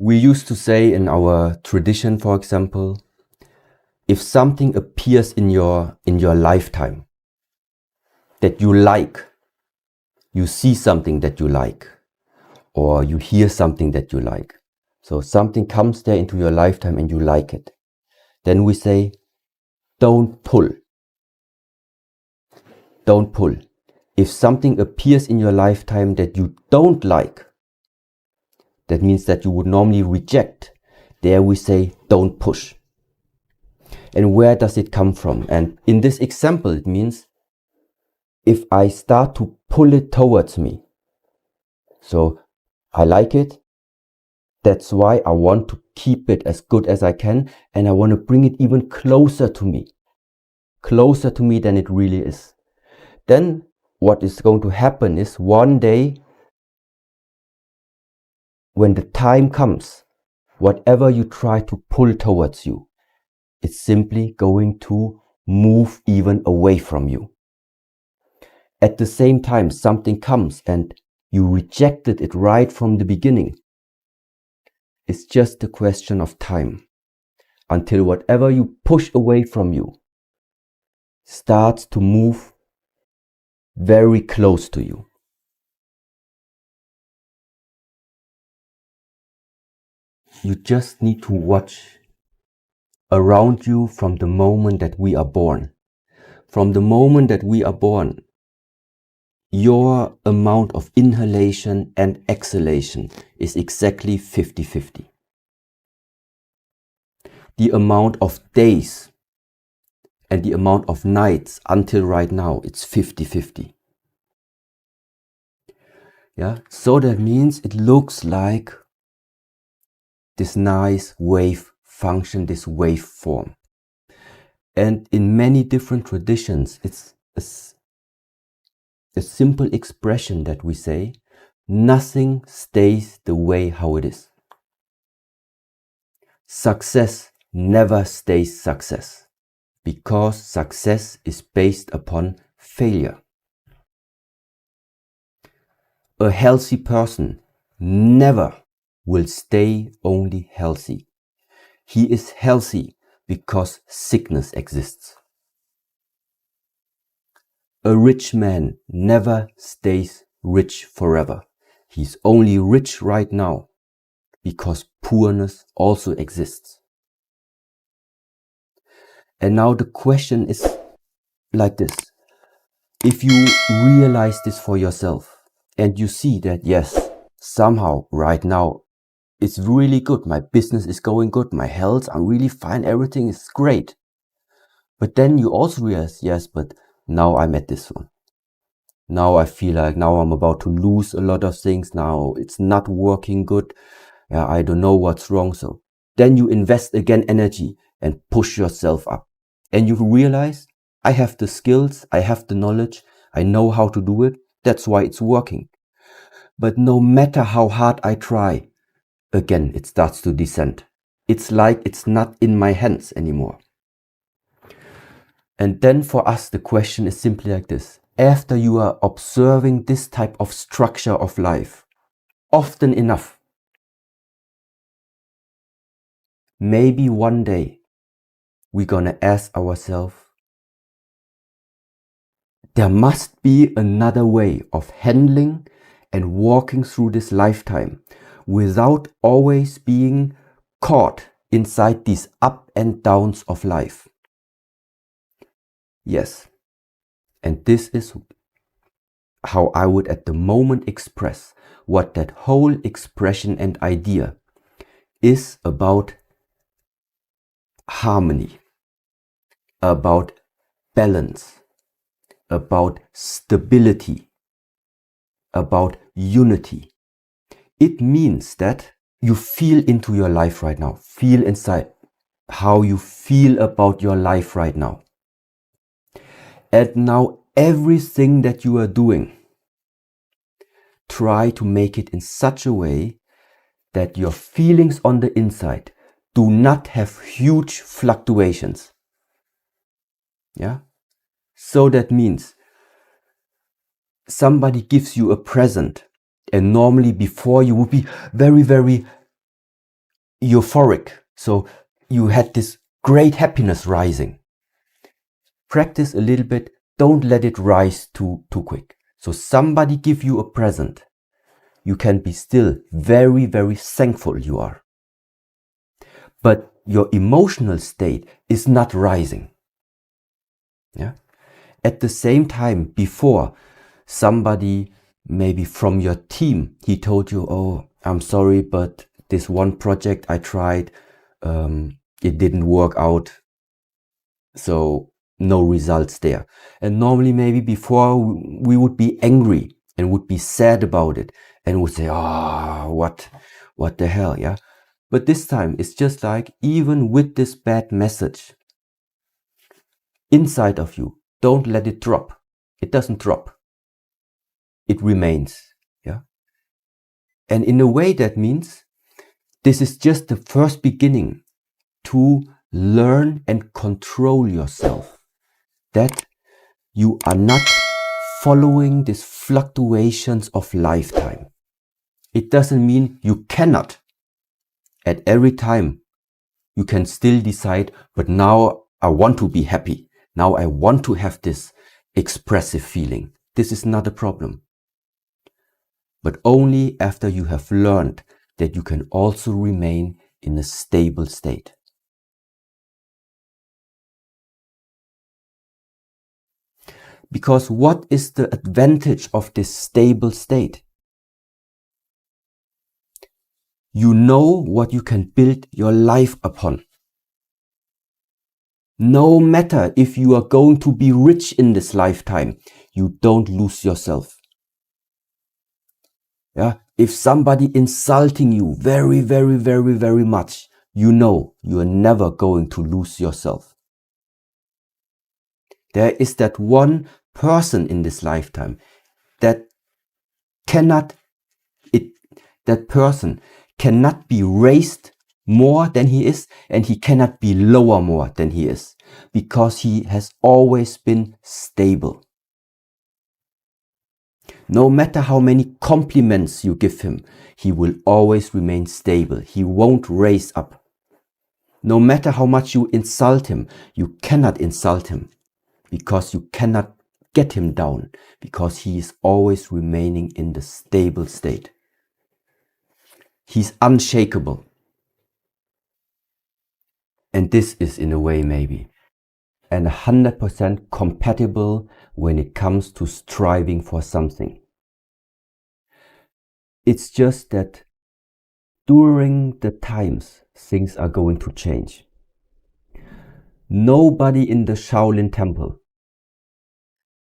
We used to say in our tradition, for example, if something appears in your lifetime that you like, you see something that you like, or you hear something that you like. So something comes there into your lifetime and you like it. Then we say, don't pull. Don't pull. If something appears in your lifetime that you don't like, that means that you would normally reject. There we say, don't push. And where does it come from? And in this example, it means if I start to pull it towards me. So I like it. That's why I want to keep it as good as I can. And I want to bring it even closer to me than it really is. Then what is going to happen is one day, when the time comes, whatever you try to pull towards you, it's simply going to move even away from you. At the same time, something comes and you rejected it right from the beginning. It's just a question of time until whatever you push away from you starts to move very close to you. You just need to watch around you from the moment that we are born. From the moment that we are born, your amount of inhalation and exhalation is exactly 50-50. The amount of days and the amount of nights until right now, it's 50-50. Yeah, so that means it looks like this nice wave function, this wave form. And in many different traditions, it's a simple expression that we say, nothing stays the way how it is. Success never stays success, because success is based upon failure. A healthy person never will stay only healthy. He is healthy because sickness exists. A rich man never stays rich forever. He's only rich right now because poorness also exists. And now the question is like this. If you realize this for yourself and you see that, yes, somehow right now it's really good, my business is going good, my health, I'm really fine, everything is great. But then you also realize, yes, but now I'm at this one. Now I feel like now I'm about to lose a lot of things. Now it's not working good. I don't know what's wrong. So then you invest again energy and push yourself up. And you realize, I have the skills, I have the knowledge, I know how to do it. That's why it's working. But no matter how hard I try, again, it starts to descend. It's like it's not in my hands anymore. And then for us, the question is simply like this. After you are observing this type of structure of life, often enough, maybe one day we're gonna ask ourselves, there must be another way of handling and walking through this lifetime without always being caught inside these up and downs of life. Yes. And this is how I would at the moment express what that whole expression and idea is about: harmony, about balance, about stability, about unity. It means that you feel into your life right now, feel inside how you feel about your life right now. And now everything that you are doing, try to make it in such a way that your feelings on the inside do not have huge fluctuations. Yeah? So that means somebody gives you a present, and normally before you would be very, very euphoric. So you had this great happiness rising. Practice a little bit. Don't let it rise too quick. So somebody give you a present. You can be still very, very thankful you are. But your emotional state is not rising. Yeah. At the same time, before somebody maybe from your team, he told you, oh, I'm sorry, but this one project I tried, it didn't work out. So no results there. And normally maybe before we would be angry and would be sad about it and would say, oh, what the hell, yeah? But this time it's just like, even with this bad message inside of you, don't let it drop. It doesn't drop. It remains, yeah? And in a way that means this is just the first beginning to learn and control yourself. That you are not following these fluctuations of lifetime. It doesn't mean you cannot. At every time, you can still decide, but now I want to be happy. Now I want to have this expressive feeling. This is not a problem. But only after you have learned that you can also remain in a stable state. Because what is the advantage of this stable state? You know what you can build your life upon. No matter if you are going to be rich in this lifetime, you don't lose yourself. Yeah? If somebody insulting you very, very, very, very much, you know you are never going to lose yourself. There is that one person in this lifetime that that person cannot be raised more than he is, and he cannot be lower more than he is, because he has always been stable. No matter how many compliments you give him, he will always remain stable. He won't raise up. No matter how much you insult him, you cannot insult him, because you cannot get him down, because he is always remaining in the stable state. He's unshakable. And this is, in a way, maybe, and 100% compatible when it comes to striving for something. It's just that during the times, things are going to change. Nobody in the Shaolin temple,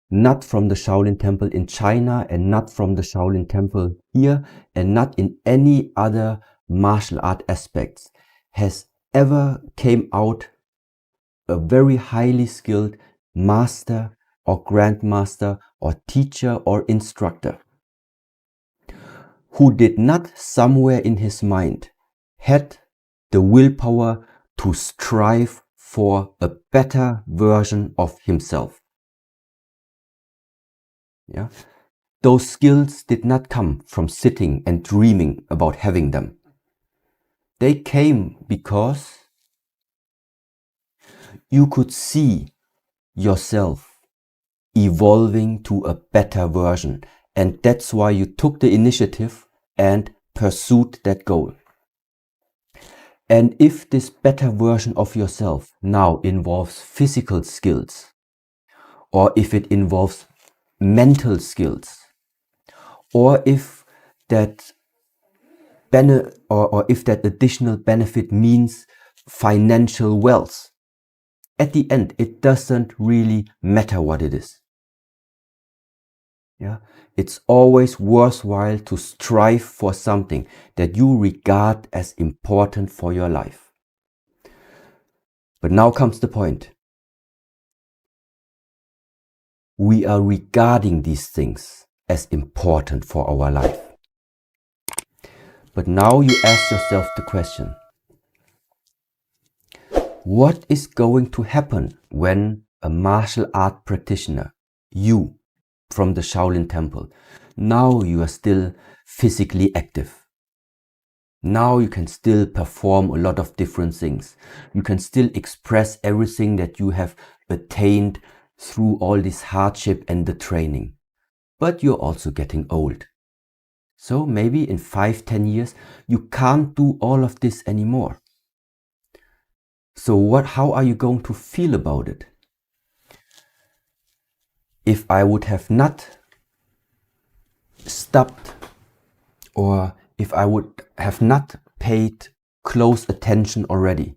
not from the Shaolin temple in China, and not from the Shaolin temple here, and not in any other martial art aspects, has ever came out a very highly skilled master or grandmaster or teacher or instructor who did not somewhere in his mind had the willpower to strive for a better version of himself. Yeah? Those skills did not come from sitting and dreaming about having them. They came because you could see yourself evolving to a better version, and that's why you took the initiative and pursued that goal. And if this better version of yourself now involves physical skills, or if it involves mental skills, or if that if that additional benefit means financial wealth, at the end it doesn't really matter what it is. Yeah, it's always worthwhile to strive for something that you regard as important for your life. But now comes the point. We are regarding these things as important for our life. But now you ask yourself the question, what is going to happen when a martial art practitioner, you, from the Shaolin temple, now you are still physically active. Now you can still perform a lot of different things. You can still express everything that you have attained through all this hardship and the training. But you're also getting old. So maybe in 5-10 years, you can't do all of this anymore. So how are you going to feel about it? If I would have not stopped, or if I would have not paid close attention already,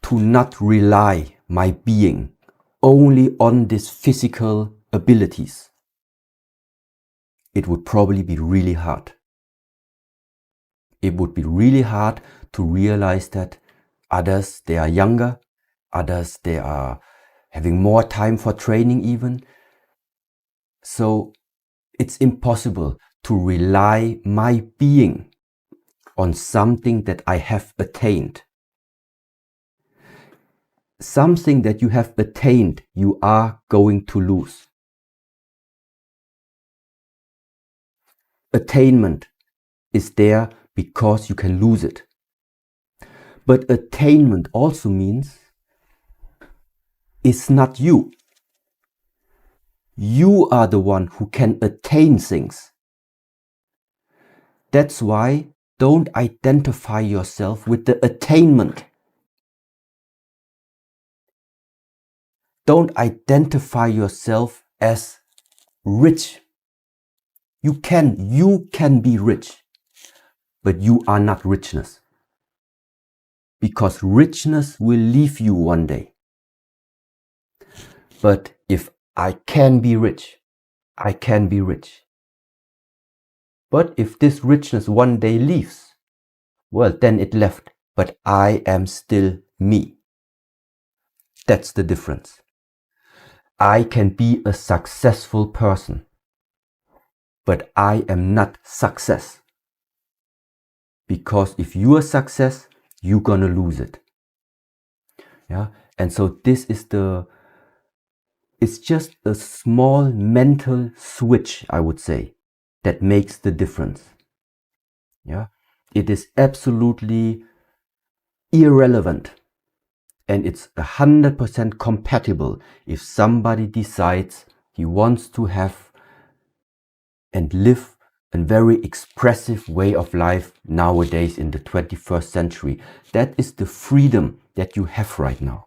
to not rely my being only on these physical abilities, it would probably be really hard. It would be really hard to realize that others, they are younger, others, they are having more time for training even. So it's impossible to rely my being on something that I have attained. Something that you have attained, you are going to lose. Attainment is there because you can lose it. But attainment also means it's not you. You are the one who can attain things. That's why don't identify yourself with the attainment. Don't identify yourself as rich. You can be rich, but you are not richness. Because richness will leave you one day. But if I can be rich, I can be rich. But if this richness one day leaves, well, then it left, but I am still me. That's the difference. I can be a successful person, but I am not success. Because if you are success, you're gonna lose it. Yeah, and so this is it's just a small mental switch, I would say, that makes the difference. Yeah, it is absolutely irrelevant, and it's 100% compatible if somebody decides he wants to have and live a very expressive way of life nowadays in the 21st century. That is the freedom that you have right now.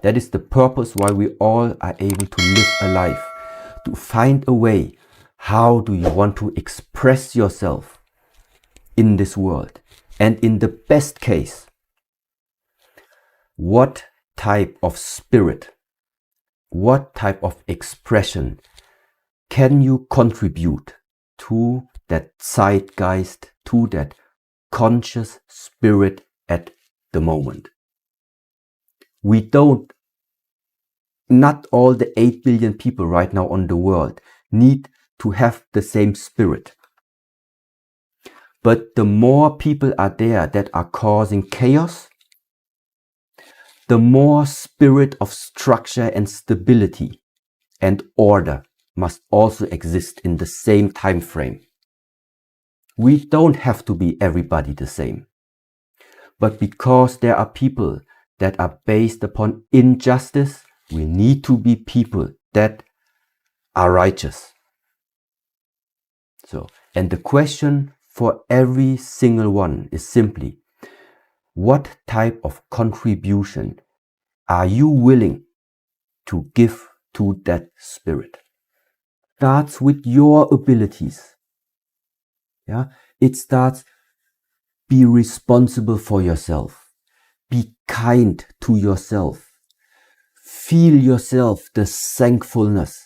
That is the purpose why we all are able to live a life, to find a way. How do you want to express yourself in this world? And in the best case, what type of spirit, what type of expression can you contribute to that zeitgeist, to that conscious spirit at the moment? Not all the 8 billion people right now on the world need to have the same spirit. But the more people are there that are causing chaos, the more spirit of structure and stability and order must also exist in the same time frame. We don't have to be everybody the same. But because there are people that are based upon injustice, we need to be people that are righteous. So, and the question for every single one is simply, what type of contribution are you willing to give to that spirit? Starts with your abilities. Yeah, it starts, be responsible for yourself. Be kind to yourself. Feel yourself the thankfulness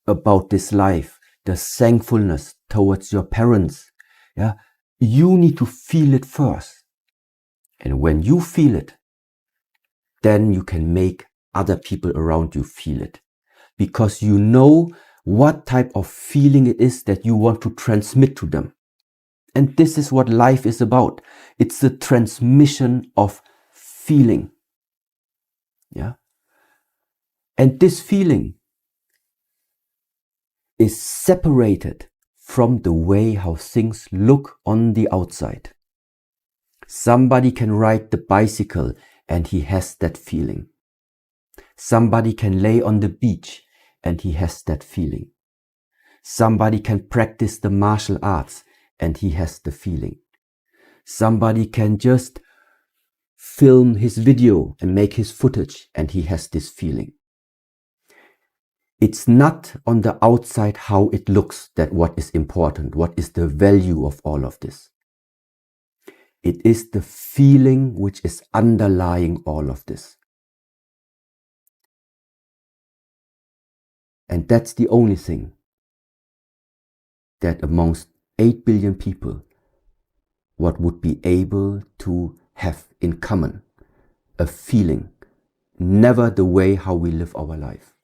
about this life, the thankfulness towards your parents. Yeah, you need to feel it first. And when you feel it, then you can make other people around you feel it. Because you know what type of feeling it is that you want to transmit to them. And this is what life is about. It's the transmission of feeling. Yeah. And this feeling is separated from the way how things look on the outside. Somebody can ride the bicycle and he has that feeling. Somebody can lay on the beach and he has that feeling. Somebody can practice the martial arts and he has the feeling. Somebody can just film his video and make his footage and he has this feeling. It's not on the outside how it looks that what is important, what is the value of all of this. It is the feeling which is underlying all of this. And that's the only thing that amongst 8 billion people, what would be able to have in common, a feeling, never the way how we live our life.